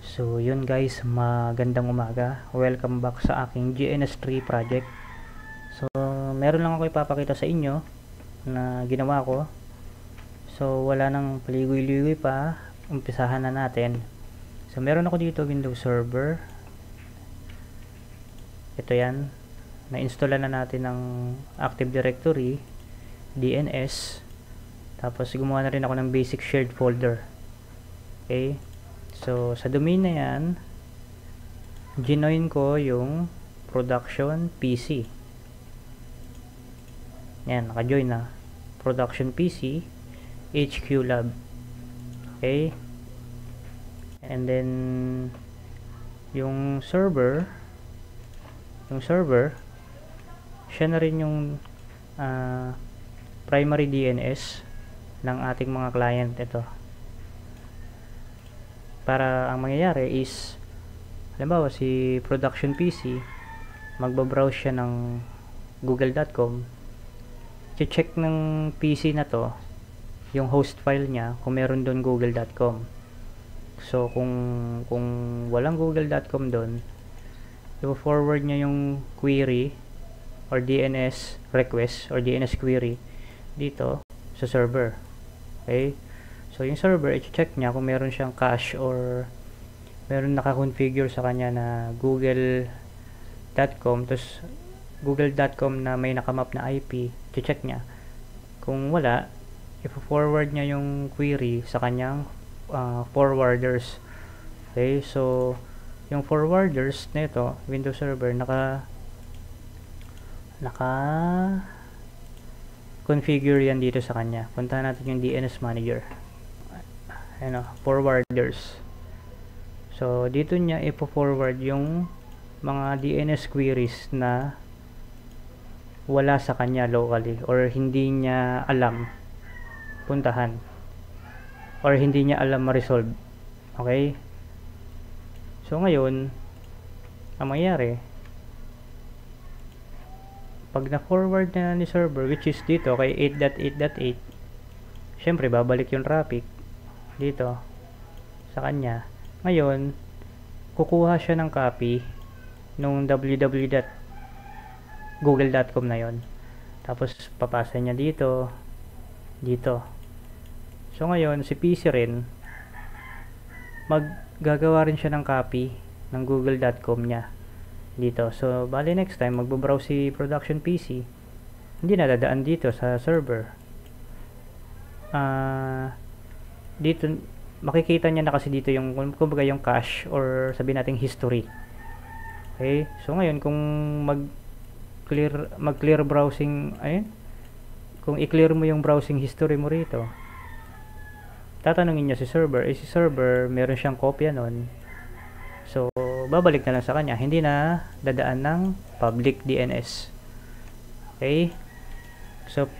So yun guys, magandang umaga. Welcome back sa aking GNS3 project. So meron lang ako ipapakita sa inyo na ginawa ko. So wala nang paligoy-ligoy pa, umpisahan na natin. So meron ako dito Windows Server. Ito yan. Na-install na natin ng Active Directory, DNS. Tapos gumawa na rin ako ng basic shared folder. Okay. So, sa domain na yan, ginoin ko yung production PC. Yan, naka-join na. Production PC, HQ Lab. Okay. And then, yung server, siya na rin yung primary DNS ng ating mga client ito. Para ang mangyayari is, halimbawa si production PC, magbabrowse siya ng google.com, check ng PC na to yung host file niya kung meron doon google.com. So kung walang google.com doon, i-forward niya yung query or DNS request or DNS query dito sa server. Okay. So, yung server, i-check niya kung meron siyang cache or meron naka-configure sa kanya na google.com, tapos google.com na may nakamap na IP, i-check niya. Kung wala, i-forward niya yung query sa kanyang forwarders. Okay, so, yung forwarders na ito, Windows Server, configure yan dito sa kanya. Puntahan natin yung DNS Manager. Forwarders. So, dito niya ipo-forward yung mga DNS queries na wala sa kanya locally or hindi niya alam puntahan or hindi niya alam ma-resolve. Okay? So, ngayon, ang mangyayari, pag na-forward na ni server, which is dito kay 8.8.8, syempre, babalik yung traffic dito sa kanya. Ngayon, kukuha siya ng copy nung www.google.com na yon. Tapos papasa niya dito. So ngayon, si PC rin maggagawa rin siya ng copy ng google.com niya dito. So bali next time magbo-browse si production PC, hindi na dadaan dito sa server. Dito makikita niya na kasi dito yung kumbaga yung cache or sabihin nating history. Okay, so ngayon kung mag-clear browsing, kung i-clear mo yung browsing history mo rito, tatanungin niya si server, si server meron siyang kopya nun, so babalik na lang sa kanya, hindi na dadaan ng public DNS. Okay, so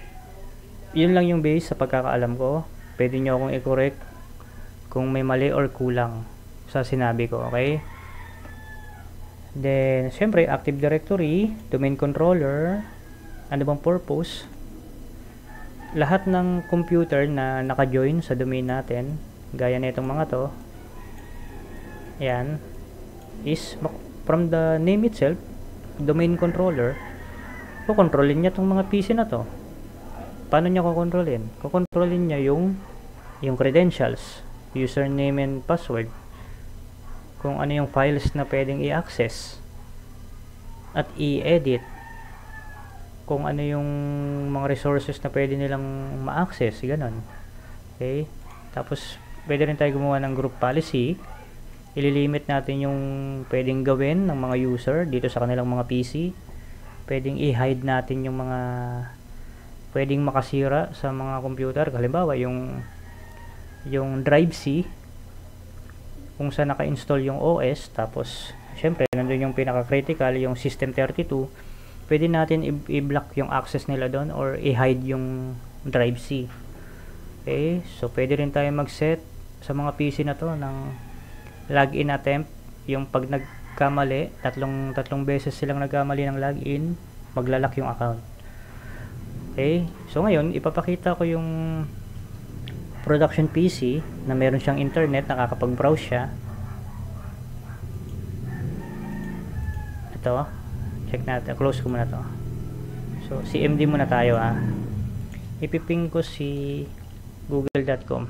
yun lang yung base sa pagkakaalam ko. Pwede nyo akong i-correct kung may mali or kulang sa sinabi ko, okay? Then, syempre, Active Directory, Domain Controller, ano bang purpose? Lahat ng computer na naka-join sa domain natin, gaya na itong mga to, yan, is from the name itself, Domain Controller, kukontrolin niya itong mga PC na to. Paano niya kukontrolin? Kukontrolin niya yung credentials, username and password, kung ano yung files na pwedeng i-access at i-edit, kung ano yung mga resources na pwede nilang ma-access, ganun. Okay? Tapos pwede rin tayo gumawa ng group policy, ililimit natin yung pwedeng gawin ng mga user dito sa kanilang mga PC, pwedeng i-hide natin yung mga pwedeng makasira sa mga computer. Halimbawa yung drive C kung saan naka-install yung OS, tapos syempre nandun yung pinaka-critical, yung System32, pwede natin i-block yung access nila doon or i-hide yung drive C. Okay, so pwede rin tayo mag-set sa mga PC na to ng login attempt, yung pag nagkamali, tatlong beses silang nagkamali ng login, maglalak yung account. Okay, so ngayon ipapakita ko yung production PC na meron siyang internet, nakakapag-browse siya. ito, check natin, close ko muna to. So CMD muna tayo ipiping ko si google.com.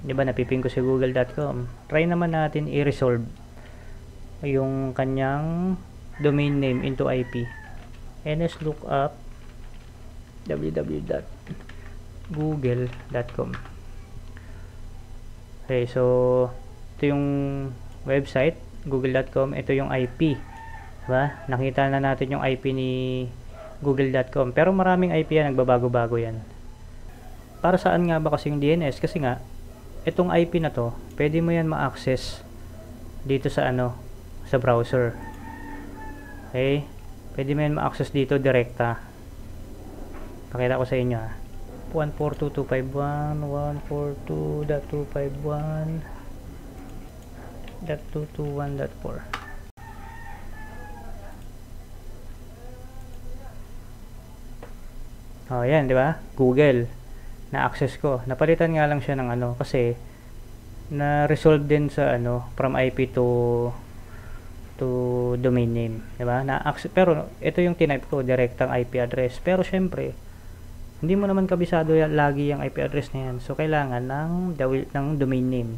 Diba napiping ko si google.com. Try naman natin i-resolve yung kanyang domain name into IP. nslookup www.google.com. Okay, so ito yung website, google.com. Ito yung IP, diba? Nakita na natin yung IP ni google.com, pero maraming IP yan, nagbabago-bago yan. Para saan nga ba kasi yung DNS? Kasi nga itong IP na to, pwede mo yan ma-access dito sa sa browser. Okay, pwede mo yan ma-access dito direkta. Pakita ko sa inyo 142.251 142.251.221.4. Oh, yan, di ba? Google. Na-access ko. Napalitan nga lang siya ng kasi na-resolve din sa from IP to domain name, di ba? Pero ito yung tinype ko, direktang IP address. Pero syempre, hindi mo naman kabisado lagi yung IP address na yan. So kailangan ng domain name.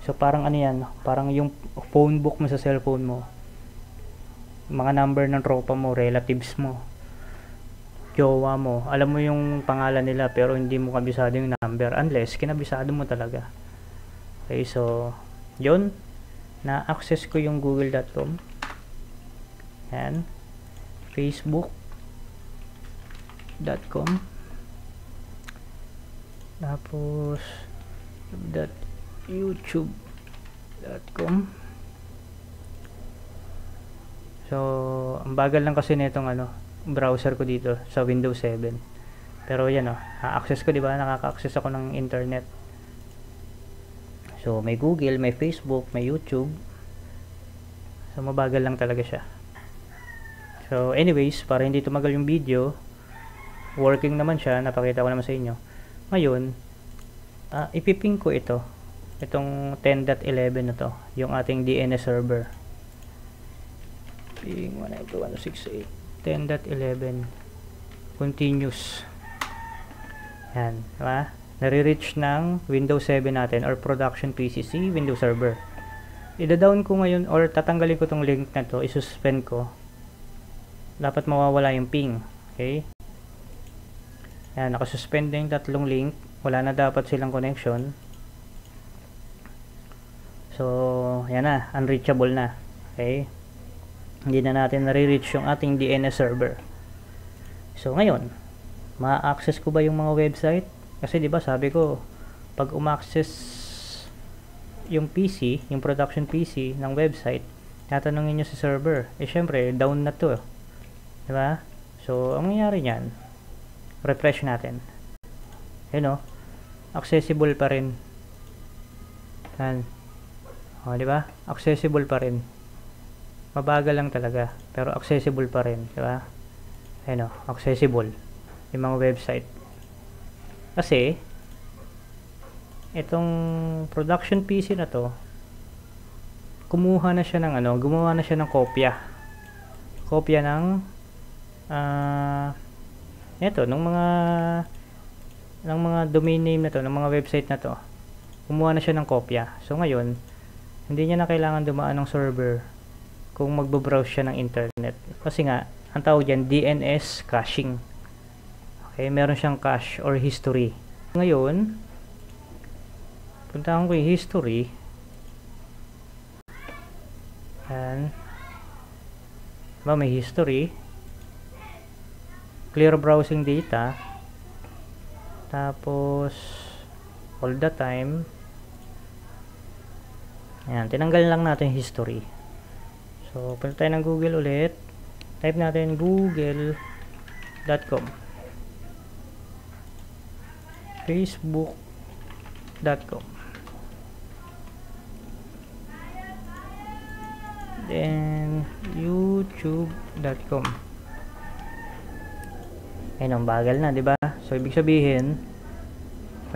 So parang yan, parang yung phone book mo sa cellphone mo. Mga number ng tropa mo, relatives mo, jowa mo, alam mo yung pangalan nila pero hindi mo kabisado yung number unless kinabisado mo talaga. Okay, so yun, na-access ko yung google.com. Yan, facebook.com, tapos youtube.com. So ang bagal lang kasi nitong browser ko dito sa Windows 7. Pero yan access ko, di ba? Nakaka-access ako ng internet. So may Google, may Facebook, may YouTube. So mabagal lang talaga siya. So anyways, para hindi tumagal yung video, working naman siya, napakita ko naman sa inyo. Ngayon, ipiping ko itong 10.11 na to, yung ating DNS server. Ping 192.168 10.11 continuous. Yan, diba? Nare-reach ng Windows 7 natin or production PCC Windows Server. Ida-down ko ngayon or tatanggalin ko tong link na to, isuspend ko. Dapat mawawala yung ping. Okay? Yan, nakasuspend na yung tatlong link. Wala na dapat silang connection. So, yan na, unreachable na. Okay? Hindi na natin nare-reach yung ating DNS server. So ngayon, ma-access ko ba yung mga website? Kasi 'di ba sabi ko, pag uma-access yung PC, yung production PC ng website, tatanungin niyo sa server. Syempre, down na 'to. 'Di ba? So ang nangyayari niyan, refresh natin. Accessible pa rin. Yan. O, 'di ba? Accessible pa rin. Mabagal lang talaga, pero accessible pa rin, di ba? Accessible yung mga website. Kasi itong production PC na to, gumawa na siya ng kopya ng ng mga domain name na to, ng mga website na to. Gumawa na siya ng kopya. So ngayon, hindi niya na kailangan dumaan ng server kung magbo-browse siya ng internet. Kasi nga, ang tawag dyan, DNS caching. Okay, meron siyang cache or history. Ngayon, puntahan ko yung history. Yan. May history. Clear browsing data. Tapos, all the time. Yan, tinanggal lang natin history. So, punta tayo ng Google ulit. Type natin google.com, facebook.com, then youtube.com. Ayun, ang bagal na, 'di ba? So, ibig sabihin,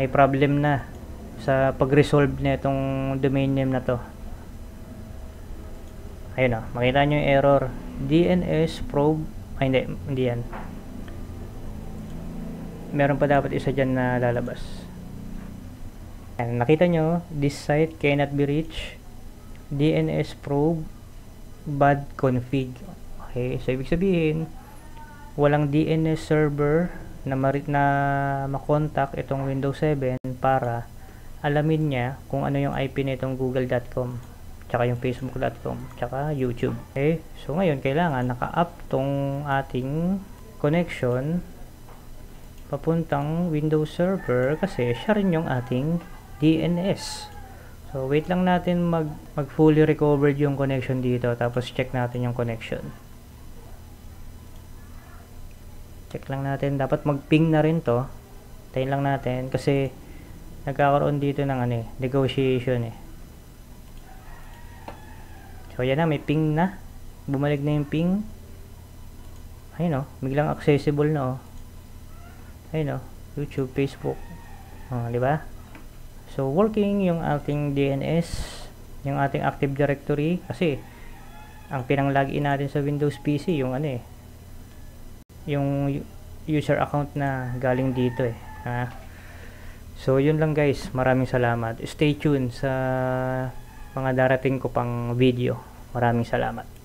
may problem na sa pag-resolve na itong domain name na to. Ayun o, makita nyo yung error. DNS probe, ay hindi yan. Meron pa dapat isa dyan na lalabas. Ayan, nakita nyo, this site cannot be reached. DNS probe, bad config. Okay, so ibig sabihin, walang DNS server na makontak itong Windows 7 para alamin niya kung ano yung IP nitong google.com, tsaka yung facebook.com, tsaka YouTube. Okay, so ngayon kailangan naka-up tong ating connection papuntang Windows server kasi siya rin yung ating DNS. So wait lang natin mag fully recovered yung connection dito, tapos check natin yung connection. Check lang natin, dapat mag-ping na rin to. Tayin lang natin kasi nagkakaroon dito ng negotiation So yan na, may ping na. Bumalik na yung ping. Ayun biglang accessible na Ayun YouTube, Facebook. Di ba? So working yung ating DNS, yung ating Active Directory kasi ang pinang-login natin sa Windows PC yung yung user account na galing dito So yun lang guys, maraming salamat. Stay tuned sa mga darating ko pang video. Maraming salamat.